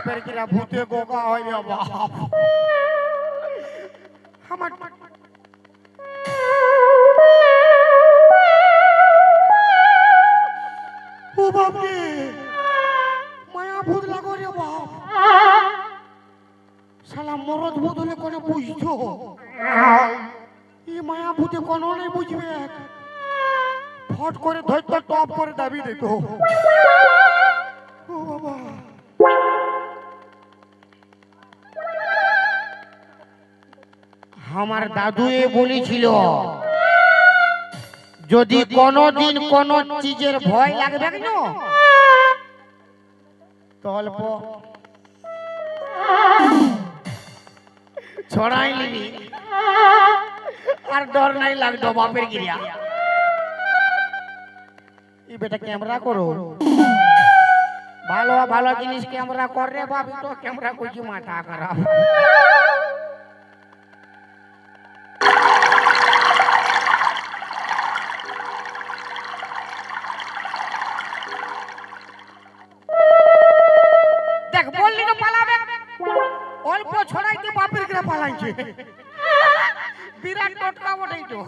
বাপের কিরা ভূতে গোগা হয় রে বাপ আমার ও বাপরে মায়া ভূত লাগো রে বাপ শালা মরদ ভূত হলে কোনো বুঝতো এই মায়া ভূতে কোনো নাই বুঝবে ফট করে ধরতো টপ করে দাবি দিত ও বাবা আমার দাদু এ বলেছিল যদি কোনদিন কোন চিজের ভয় লাগবে কেন তো অল্প ছড়াই নিবি আর ডর নাই লাগতো বাপের গিরিয়া এই বেটা ক্যামেরা করো ভালো ভালো জিনিস ক্যামেরা কর রে বাপ তো ক্যামেরা কইছি মাথা খারাপ দেখ বললি না পালাবে অল্প ছড়াইতে বাপের গিরা পালাইছে বিরাট টটকা ওটাই তো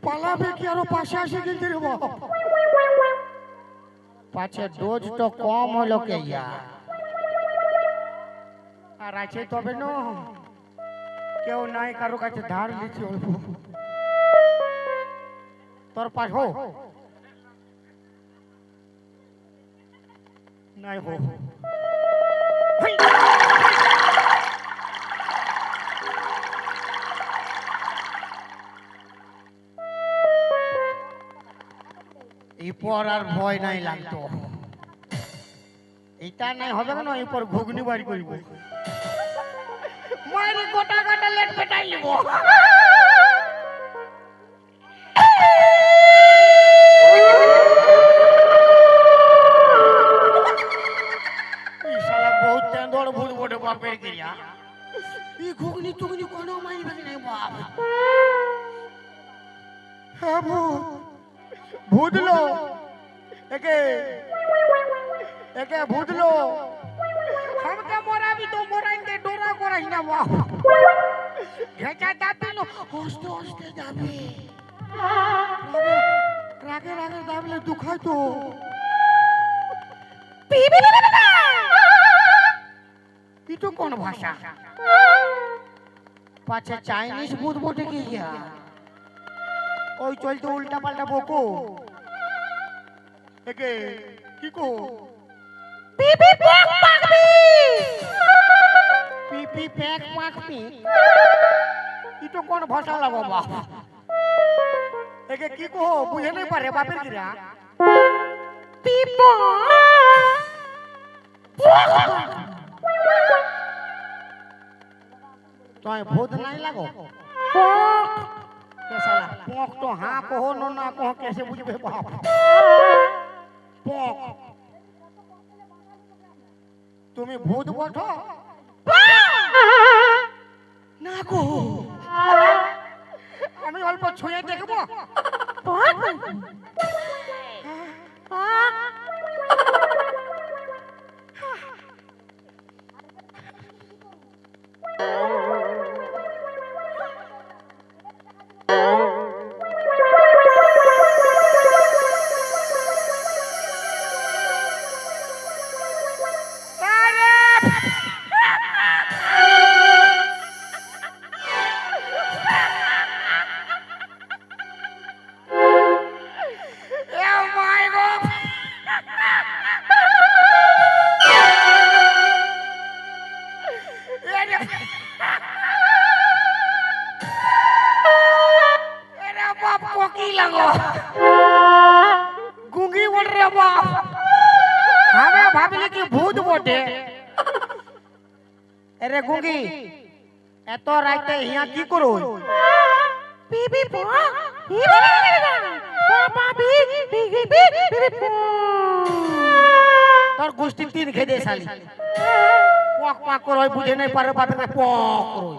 পালাবে কি আরো পাশে আসে কিন্তু রে বাপ পাছে ডোজ তো কম হলো কে আর আছে তবে না কেউ নাই কারো কাছে ধার দিচ্ছি অল্প তোর পাশ হো নাই হো এরপর আর ভয় নাই লাগতো এটা নাই হবে না এরপর ঘুগনি বাড়ি করিব মায়ের গোটা গোটা লেট পেটাই নিব শালা বহুত তেন্দর ভূত বটে বাপের গিয়া এই ঘুগনি টুগনি কোনো মাইবে নাই বাপ হ্যাঁ ভূত ভূতলো একে একে ভূতলো हमके मोराबी तो मोराइंदे डोरा कराई ना बाप घेचा दाबी नो हंसते हंसते जाबे रागे रागे दाबले दुखाय तो ई तो कोन भाषा पाछे चाइनीज भूत बोटे की गया ওই চলতে উল্টা পাল্টা বকো একে কি কো পিপি প্যাক পাকবি পিপি প্যাক পাকবি ই তো কোন ভাষা লাগো বাপ একে কি কো বুঝে নাই পারে বাপের গিরা পিপো তোই ভূত নাই লাগো साला पोक तो हाँ कहो नो ना कहो कैसे बुझबे बाप पोक তুমি ভূত বটো না কো আমি অল্প ছুঁয়ে দেখবো गुंगी बोल रहे बाप हमें भाबले कि भूत बोटे अरे गुंगी এত রাতে হিয়া কি করো পিপি পো বাবা বি তোর গোষ্ঠী তিন খেদে শালি পক পক করই বুঝে নাই পারে বাপের পক করই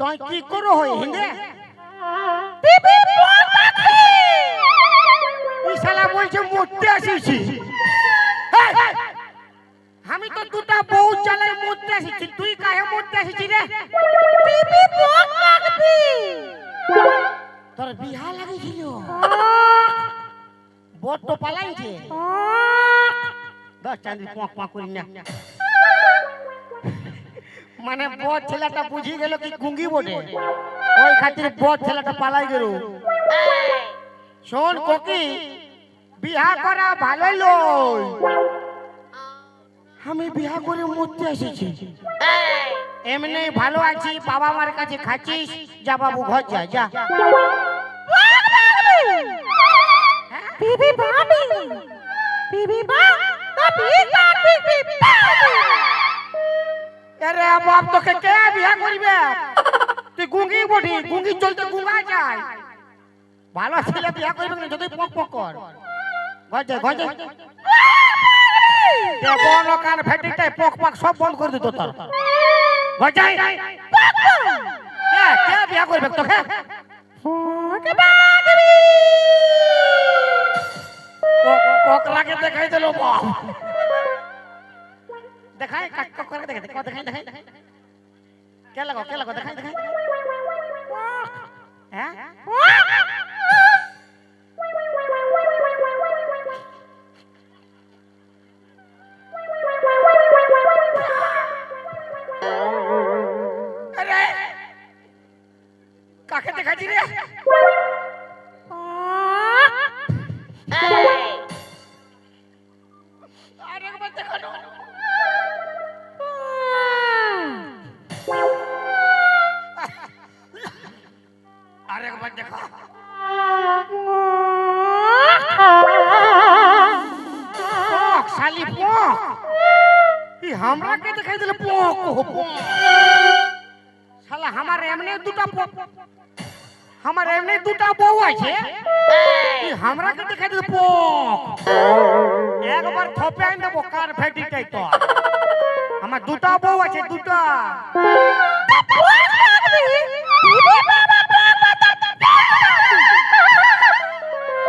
তুই কি করো হই হিন্দে এই শালা বলছে মরতে আসিছি আমি তো দুটা বউ চালাই মরতে আসিছি তুই কাহে মরতে আসিছি রে তোর বিহা লাগিছিল বট তো পালাইছে 10 চাঁদি পাঁক পাঁক করি না মানে বট ছেলেটা বুঝি গেল কি গুঙ্গি বটে ওই খাতির বট ছেলেটা পালাই গেল শোন কোকি বিহা করা ভালোই লই আমি বিহা করে মরতে এসেছি এমনি ভালো আছি বাবা মার কাছে খাচ্ছিস যা বাবু ঘর যা যা বিবি বাবি বিবি বাবি আরে বাপ তোকে কে বিয়া করিবে তুই গুঙ্গি বটি গুঙ্গি চলতে গুঙ্গা যায় ভালো ছেলে বিয়া করবে না যদি পক পক কর গজে গজে এ বন কান ফেটিতে পক পক সব বন্ধ করে দিত তোর গজে কে কে বিয়া করবে তোকে কোকরাকে দেখাই দিল বাপ দেখাই কাক করে দেখাই দেখাই কে লাগো দেখাই হ্যাঁ আরে কাকে দেখাচ্ছি রে আরেকবার দেখানো আরেকবার দেখা শালি পোক ই हमरा के दिखाई दिले पोक শালা আমার এমনি দুটা পোক আমার এমনি দুটা বউ আছে ই हमरा के दिखाई दिले পোক একবার থপে আইন দেব কার ফেটি চাই তো আমার দুটা বউ আছে দুটা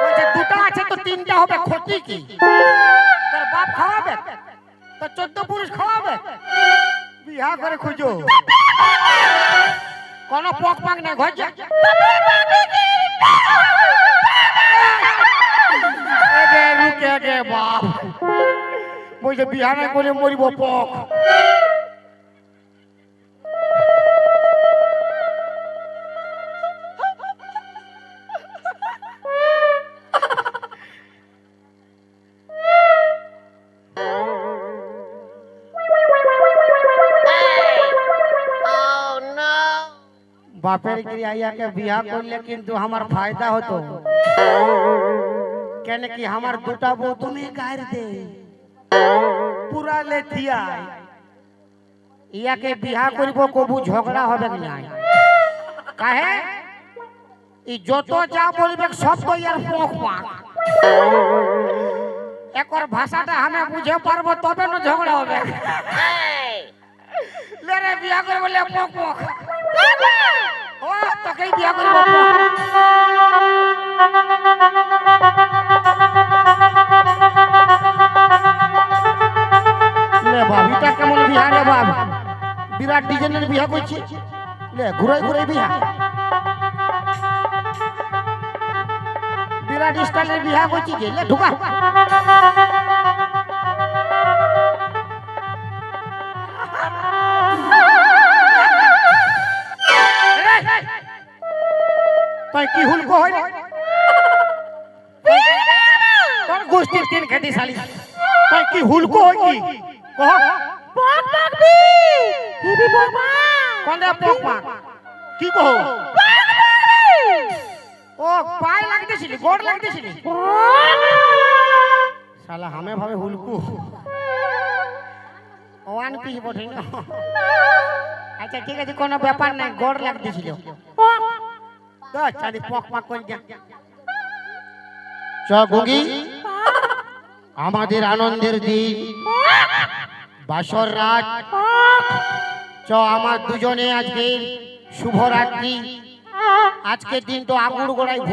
বলছে দুটা আছে তো তিনটা হবে ক্ষতি কি তোর বাপ খাওয়াবে তো 14 পুরুষ খাওয়াবে বিয়া করে খুঁজো কোন পক পাক না ঘর যা এগে রুকে গে বাপ বলছে বিয়া না করে মরিব পক বাপের গিরিয়াকে বিয়া করলে কিন্তু আমার ফায়দা হতো কেন কি আমার দুটা বউ তুমি গায়ের দে পুরা লেথিয়া ইয়াকে বিয়া করিব কবু ঝগড়া হবে না কাহে ই যত যা বলবে সব তো ইয়ার পোক পাক একর ভাষাটা আমি বুঝে পারবো তবে না ঝগড়া হবে লে রে বিয়া করব লে পোক পোক ও তোকে বিয়া করব লে বাবিটা কেমন বিয়া রে বাপ বিরাট ডিজাইনের বিয়া কইছি লে ঘুরাই ঘুরাই বিয়া বিরাট স্টাইলের বিয়া কইছি কে লে ঢুকা তুই কি হুলকো হই তোর গোষ্ঠীর তিন খেতি শালি তুই কি হুলকো হই কি কহ পক পক বি বিবি বাবা কোন রে পক পাক কি কহ ও পায় লাগতেছিলি গোড় লাগতেছিলি শালা হামে ভাবে হুলকু ওয়ান পিস বঠে না আচ্ছা ঠিক আছে কোনো ব্যাপার নাই গোড় লাগতেছিল তো চাঁদি পক পাক করে যা চ গুগি আমাদের আনন্দের দিন বাসর রাত চ আমার দুজনে আজকে শুভরাত্রি। আজকের দিন তো আগুর গোড়ায়